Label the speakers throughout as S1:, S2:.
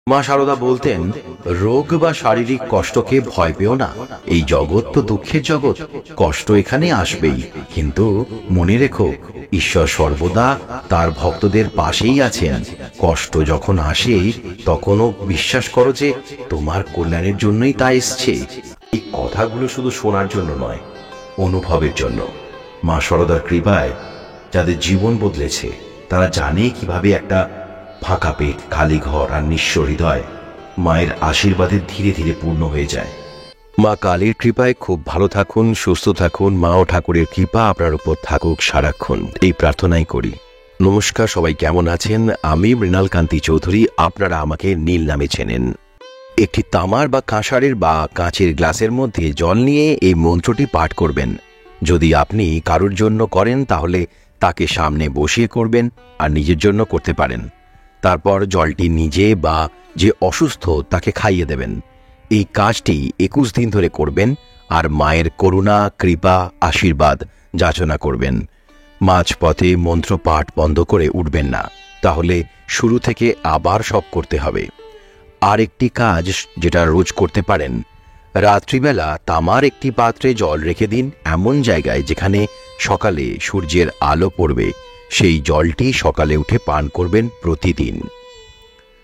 S1: মা শারদা বলতেন, রোগ বা শারীরিক কষ্টকে ভয় পেও না, এই জগৎ তো দুঃখের জগৎ, কষ্ট এখানে আসবেই, কিন্তু মনে রেখো ঈশ্বর সর্বদা তার ভক্তদের পাশেই আছেন। কষ্ট যখন আসে তখনও বিশ্বাস করো যে তোমার কল্যাণের জন্যই তা এসছে। এই কথাগুলো শুধু শোনার জন্য নয়, অনুভবের জন্য। মা শারদার কৃপায় যাদের জীবন বদলেছে তারা জানে কিভাবে একটা ফাঁকা পেট, খালি ঘর আর নিঃস্ব হৃদয় মায়ের আশীর্বাদে ধীরে ধীরে পূর্ণ হয়ে যায়। মা কালীর কৃপায় খুব ভালো থাকুন, সুস্থ থাকুন। মা ও ঠাকুরের কৃপা আপনার উপর থাকুক সারাক্ষণ, এই প্রার্থনাই করি। নমস্কার, সবাই কেমন আছেন? আমি মৃণাল কান্তি চৌধুরী, আপনারা আমাকে নীল নামে চেনেন। একটি তামার বা কাঁসারের বা কাঁচের গ্লাসের মধ্যে জল নিয়ে এই মন্ত্রটি পাঠ করবেন। যদি আপনি কারোর জন্য করেন তাহলে তাকে সামনে বসিয়ে করবেন, আর নিজের জন্য করতে পারেন। তারপর জলটি নিজে বা যে অসুস্থ তাকে খাইয়ে দেবেন। এই কাজটি 21 দিন ধরে করবেন আর মায়ের করুণা, কৃপা, আশীর্বাদ যাচনা করবেন। মাঝপথে মন্ত্র পাঠ বন্ধ করে উঠবেন না, তাহলে শুরু থেকে আবার সব করতে হবে। আর একটি কাজ যেটা রোজ করতে পারেন, রাত্রিবেলা তামার একটি পাত্রে জল রেখে দিন এমন জায়গায় যেখানে সকালে সূর্যের আলো পড়বে। সেই জলটি সকালে উঠে পান করবেন প্রতিদিন।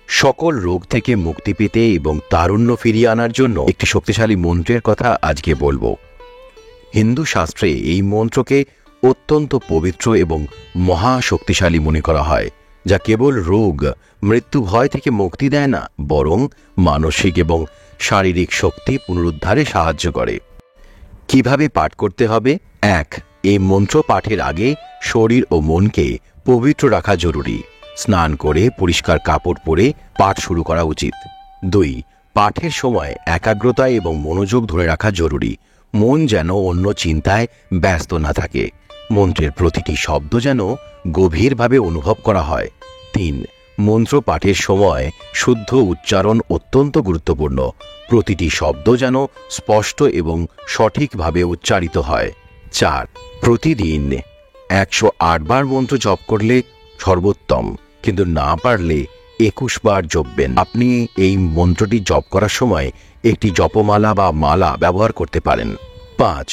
S1: সকল রোগ থেকে মুক্তি পেতে এবং তারুণ্য ফিরিয়ে আনার জন্য একটি শক্তিশালী মন্ত্রের কথা আজকে বলবো। হিন্দু শাস্ত্রে এই মন্ত্রকে অত্যন্ত পবিত্র এবং মহাশক্তিশালী মনে করা হয়, যা কেবল রোগ, মৃত্যু ভয় থেকে মুক্তি দেয় না, বরং মানসিক এবং শারীরিক শক্তি পুনরুদ্ধারে সাহায্য করে। কিভাবে পাঠ করতে হবে? 1. এই মন্ত্র পাঠের আগে শরীর ও মনকে পবিত্র রাখা জরুরি। স্নান করে পরিষ্কার কাপড় পরে পাঠ শুরু করা উচিত। 2. পাঠের সময় একাগ্রতা এবং মনোযোগ ধরে রাখা জরুরি। মন যেন অন্য চিন্তায় ব্যস্ত না থাকে। মন্ত্রের প্রতিটি শব্দ যেন গভীরভাবে অনুভব করা হয়। 3. মন্ত্র পাঠের সময় শুদ্ধ উচ্চারণ অত্যন্ত গুরুত্বপূর্ণ। প্রতিটি শব্দ যেন স্পষ্ট এবং সঠিকভাবে উচ্চারিত হয়। 4. প্রতিদিন 108 বার মন্ত্র জপ করলে সর্বোত্তম, কিন্তু না পারলে 21 বার জপবেন। আপনি এই মন্ত্রটি জপ করার সময় একটি জপমালা বা মালা ব্যবহার করতে পারেন। 5.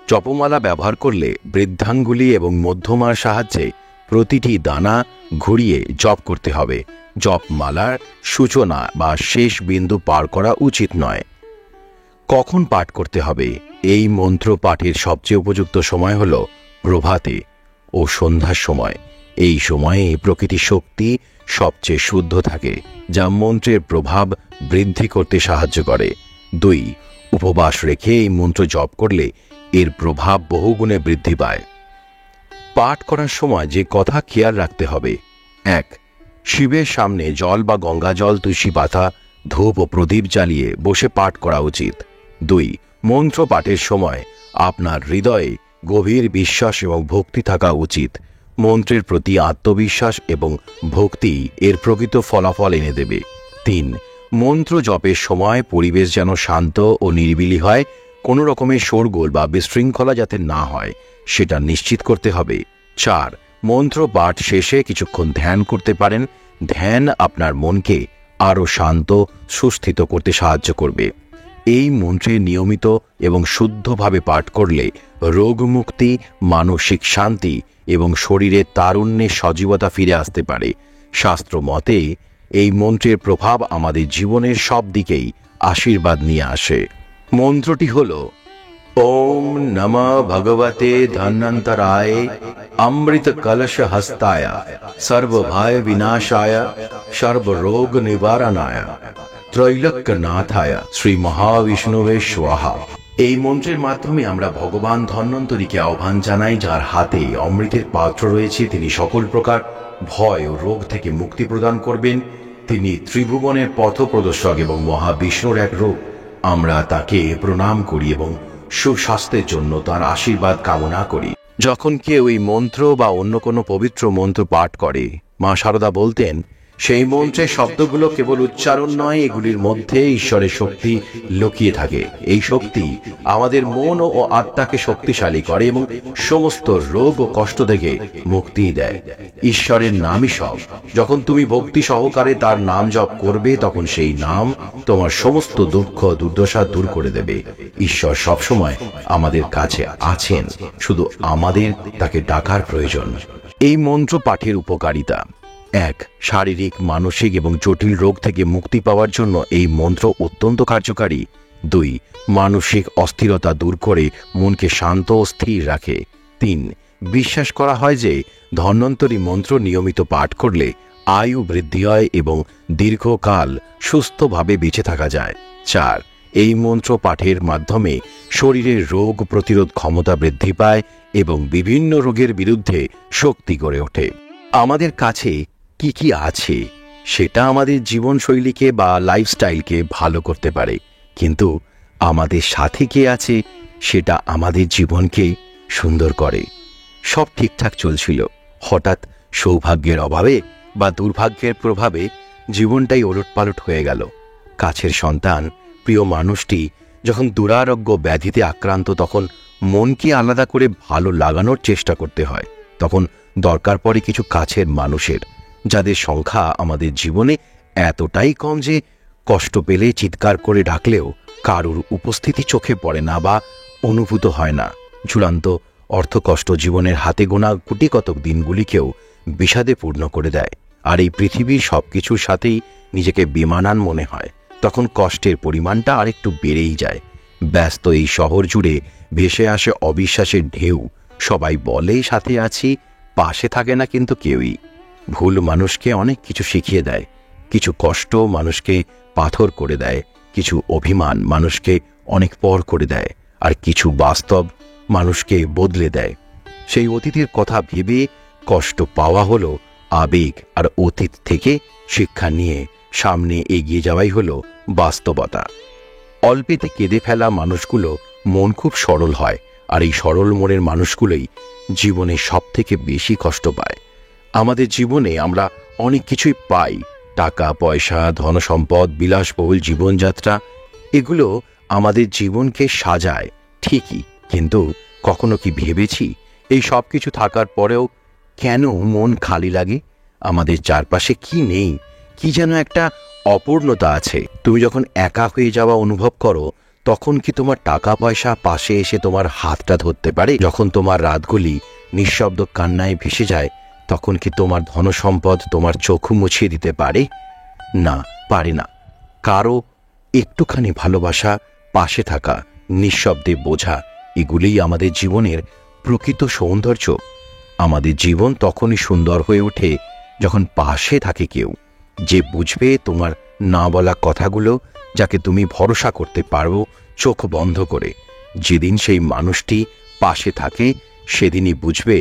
S1: জপমালা ব্যবহার করলে বৃদ্ধাঙ্গুলি এবং মধ্যমার সাহায্যে প্রতিটি দানা ঘুরিয়ে জপ করতে হবে। জপমালার সূচনা বা শেষ বিন্দু পার করা উচিত নয়। কখন পাঠ করতে হবে? এই মন্ত্র পাঠের সবচেয়ে উপযুক্ত সময় হল প্রভাতে ও সন্ধ্যার সময়। এই সময়ে প্রকৃতির শক্তি সবচেয়ে শুদ্ধ থাকে, যা মন্ত্রের প্রভাব বৃদ্ধি করতে সাহায্য করে। 2. উপবাস রেখে এই মন্ত্র জপ করলে এর প্রভাব বহুগুণে বৃদ্ধি পায়। পাঠ করার সময় যে কথা খেয়াল রাখতে হবে: 1. শিবের সামনে জল বা গঙ্গা জল, তুলসী পাতা, ধূপ ও প্রদীপ জ্বালিয়ে বসে পাঠ করা উচিত। 2. মন্ত্র পাঠের সময় আপনার হৃদয়ে গভীর বিশ্বাস এবং ভক্তি থাকা উচিত। মন্ত্রের প্রতি আত্মবিশ্বাস এবং ভক্তি এর প্রকৃত ফলাফল এনে দেবে। 3. মন্ত্র জপের সময় পরিবেশ যেন শান্ত ও নিরিবিলি হয়, কোনো রকমের শোরগোল বা বিশৃঙ্খলা যাতে না হয় সেটা নিশ্চিত করতে হবে। 4. মন্ত্র পাঠ শেষে কিছুক্ষণ ধ্যান করতে পারেন। ধ্যান আপনার মনকে আরও শান্ত, সুস্থিত করতে সাহায্য করবে। এই মন্ত্রে নিয়মিত এবং শুদ্ধভাবে পাঠ করলে রোগমুক্তি, মানসিক শান্তি এবং শরীরে তারুণ্যের সজীবতা ফিরে আসতে পারে। শাস্ত্র মতে এই মন্ত্রের প্রভাব আমাদের জীবনের সব দিকেই আশীর্বাদ নিয়ে আসে। মন্ত্রটি হল: ওম নমঃ ভগবতে ধন্বন্তরায় অমৃত কলশ হস্তায় সর্বভয় বিনাশায় সর্বরোগ নিবারণায় ত্রৈলোক্যনাথায় শ্রী মহাবিষ্ণুবে স্বাহা। এই মন্ত্রের মাধ্যমে আমরা ভগবান ধন্বন্তরীকে আহ্বান জানাই, যার হাতে অমৃতের পাত্র রয়েছে। তিনি সকল প্রকার ভয় ও রোগ থেকে মুক্তি প্রদান করবেন। তিনি ত্রিভুবনের পথপ্রদর্শক এবং মহাবিষ্ণুর এক রূপ। আমরা তাকে প্রণাম করি এবং সুস্বাস্থ্যের জন্য তার আশীর্বাদ কামনা করি। যখন কেউ এই মন্ত্র বা অন্য কোনো পবিত্র মন্ত্র পাঠ করে, মা শারদা বলতেন, সেই মন্ত্রের শব্দগুলো কেবল উচ্চারণ নয়, এগুলির মধ্যে ঈশ্বরের শক্তি লুকিয়ে থাকে। এই শক্তি আমাদের মন ও আত্মাকে শক্তিশালী করে এবং সমস্ত রোগ ও কষ্ট থেকে মুক্তি দেয়। ঈশ্বরের নামই সব। যখন তুমি ভক্তি সহকারে তার নাম জপ করবে, তখন সেই নাম তোমার সমস্ত দুঃখ দুর্দশা দূর করে দেবে। ঈশ্বর সবসময় আমাদের কাছে আছেন, শুধু আমাদের তাকে ডাকার প্রয়োজন। এই মন্ত্র পাঠের উপকারিতা: 1. শারীরিক, মানসিক এবং জটিল রোগ থেকে মুক্তি পাওয়ার জন্য এই মন্ত্র অত্যন্ত কার্যকারী। 2. মানসিক অস্থিরতা দূর করে মনকে শান্ত ও স্থির রাখে। 3. বিশ্বাস করা হয় যে ধন্বন্তরী মন্ত্র নিয়মিত পাঠ করলে আয়ু বৃদ্ধি হয় এবং দীর্ঘকাল সুস্থভাবে বেঁচে থাকা যায়। 4. এই মন্ত্র পাঠের মাধ্যমে শরীরের রোগ প্রতিরোধ ক্ষমতা বৃদ্ধি পায় এবং বিভিন্ন রোগের বিরুদ্ধে শক্তি গড়ে ওঠে। আমাদের কাছে কি কি আছে সেটা আমাদের জীবনশৈলীকে বা লাইফস্টাইলকে ভালো করতে পারে, কিন্তু আমাদের সাথে কে আছে সেটা আমাদের জীবনকে সুন্দর করে। সব ঠিকঠাক চলছিল, হঠাৎ সৌভাগ্যের অভাবে বা দুর্ভাগ্যের প্রভাবে জীবনটাই ওলটপালট হয়ে গেল। কাছের সন্তান, প্রিয় মানুষটি যখন দুরারোগ্য ব্যাধিতে আক্রান্ত, তখন মনকে আলাদা করে ভালো লাগানোর চেষ্টা করতে হয়। তখন দরকার পড়ে কিছু কাছের মানুষের, যাদের সংখ্যা আমাদের জীবনে এতটাই কম যে কষ্ট পেলে চিৎকার করে ডাকলেও কারুর উপস্থিতি চোখে পড়ে না বা অনুভূত হয় না। চূড়ান্ত অর্থকষ্ট জীবনের হাতে গোনা গুটি কতক দিনগুলিকেও বিষাদে পূর্ণ করে দেয়। আর এই পৃথিবীর সবকিছুর সাথেই নিজেকে বেমানান মনে হয়, তখন কষ্টের পরিমাণটা আরেকটু বেড়েই যায়। ব্যস্ত এই শহর জুড়ে ভেসে আসে অবিশ্বাসের ঢেউ। সবাই বলে সাথে আছি, পাশে থাকে না কিন্তু কেউই। ভুল মানুষকে অনেক কিছু শিখিয়ে দেয়, কিছু কষ্ট মানুষকে পাথর করে দেয়, কিছু অভিমান মানুষকে অনেক পর করে দেয়, আর কিছু বাস্তব মানুষকে বদলে দেয়। সেই অতীতের কথা ভেবে কষ্ট পাওয়া হলো আবেগ, আর অতীত থেকে শিক্ষা নিয়ে সামনে এগিয়ে যাওয়াই হলো বাস্তবতা। অল্পেতে কেঁদে ফেলা মানুষগুলো মন খুব সরল হয়, আর এই সরল মনের মানুষগুলোই জীবনে সব থেকে বেশি কষ্ট পায়। আমাদের জীবনে আমরা অনেক কিছুই পাই, টাকা পয়সা, ধনসম্পদ, বিলাসবহুল জীবনযাত্রা, এগুলো আমাদের জীবনকে সাজায় ঠিকই, কিন্তু কখনো কি ভেবেছি এই সব কিছু থাকার পরেও কেন মন খালি লাগে? আমাদের চারপাশে কি নেই? কি যেন একটা অপূর্ণতা আছে। তুমি যখন একা হয়ে যাওয়া অনুভব করো, তখন কি তোমার টাকা পয়সা পাশে এসে তোমার হাতটা ধরতে পারে? যখন তোমার রাতগুলি নিঃশব্দ কান্নায় ভেসে যায়, তখন কি তোমার ধনসম্পদ তোমার চোখ মুছিয়ে দিতে পারে? না, পারে না। কারো একটুখানি ভালোবাসা, পাশে থাকা, নিঃশব্দে বোঝা, এগুলিই আমাদের জীবনের প্রকৃত সৌন্দর্য। আমাদের জীবন তখনই সুন্দর হয়ে ওঠে যখন পাশে থাকে কেউ, যে বুঝবে তোমার না বলা কথাগুলো, যাকে তুমি ভরসা করতে পারো চোখ বন্ধ করে। যেদিন সেই মানুষটি পাশে থাকে, সেদিনই বুঝবে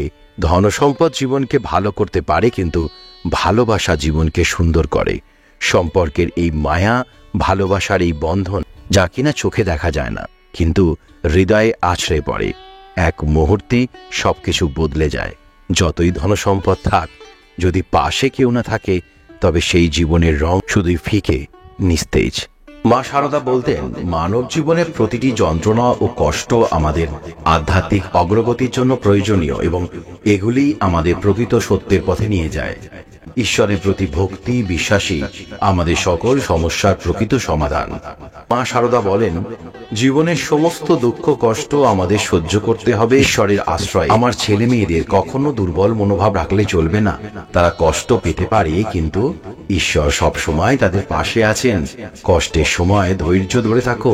S1: ধনসম্পদ জীবনকে ভালো করতে পারে, কিন্তু ভালোবাসা জীবনকে সুন্দর করে। সম্পর্কের এই মায়া, ভালোবাসার এই বন্ধন, যা কিনা চোখে দেখা যায় না, কিন্তু হৃদয়ে আছড়ে পড়ে, এক মুহূর্তে সবকিছু বদলে যায়। যতই ধনসম্পদ থাক, যদি পাশে কেউ না থাকে, তবে সেই জীবনের রং শুধুই ফিকে, নিস্তেজ। মা শারদা বলতেন, মানব জীবনের প্রতিটি যন্ত্রণা ও কষ্ট আমাদের আধ্যাত্মিক অগ্রগতির জন্য প্রয়োজনীয়, এবং এগুলি আমাদের প্রকৃত সত্যের পথে নিয়ে যায়। ঈশ্বরের প্রতি ভক্তি, বিশ্বাসী আমাদের সকল সমস্যার প্রকৃত সমাধান। মা শারদা বলেন, জীবনের সমস্ত দুঃখ কষ্ট আমাদের সহ্য করতে হবে ঈশ্বরের আশ্রয়। আমার ছেলে মেয়েদের কখনো দুর্বল মনোভাব রাখলে চলবে না। তারা কষ্ট পেতে পারে, কিন্তু ঈশ্বর সব সময় তাদের পাশে আছেন। কষ্টের সময় ধৈর্য ধরে থাকো,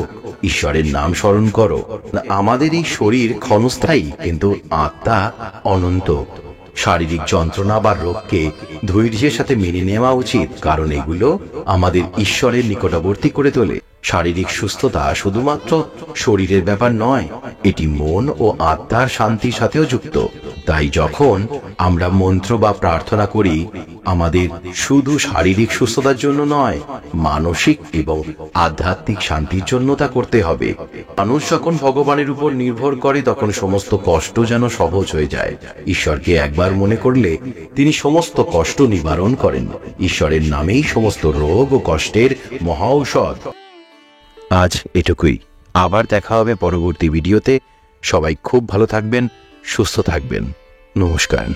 S1: ঈশ্বরের নাম স্মরণ করো। আমাদের এই শরীর ক্ষণস্থায়ী, কিন্তু আত্মা অনন্ত। শারীরিক যন্ত্রণা বা রোগকে ধৈর্যের সাথে মেনে নেওয়া উচিত, কারণ এগুলো আমাদের ঈশ্বরের নিকটবর্তী করে তোলে। শারীরিক সুস্থতা শুধুমাত্র শরীরের ব্যাপার নয়, এটি মন ও আত্মার শান্তির সাথেও যুক্ত। তাই যখন আমরা মন্ত্র বা প্রার্থনা করি, আমাদের শুধু শারীরিক সুস্থতার জন্য নয়, মানসিক এবং আধ্যাত্মিক শান্তির জন্য তা করতে হবে। মানুষ যখন ভগবানের উপর নির্ভর করে তখন সমস্ত কষ্ট যেন সহজ হয়ে যায়। ঈশ্বরকে একবার মনে করলে তিনি সমস্ত কষ্ট নিবারণ করেন। ঈশ্বরের নামেই সমস্ত রোগ ও কষ্টের মহা ঔষধ। আজ এটুকুই, আবার দেখা হবে পরবর্তী ভিডিওতে। সবাই খুব ভালো থাকবেন, সুস্থ থাকবেন। নমস্কার।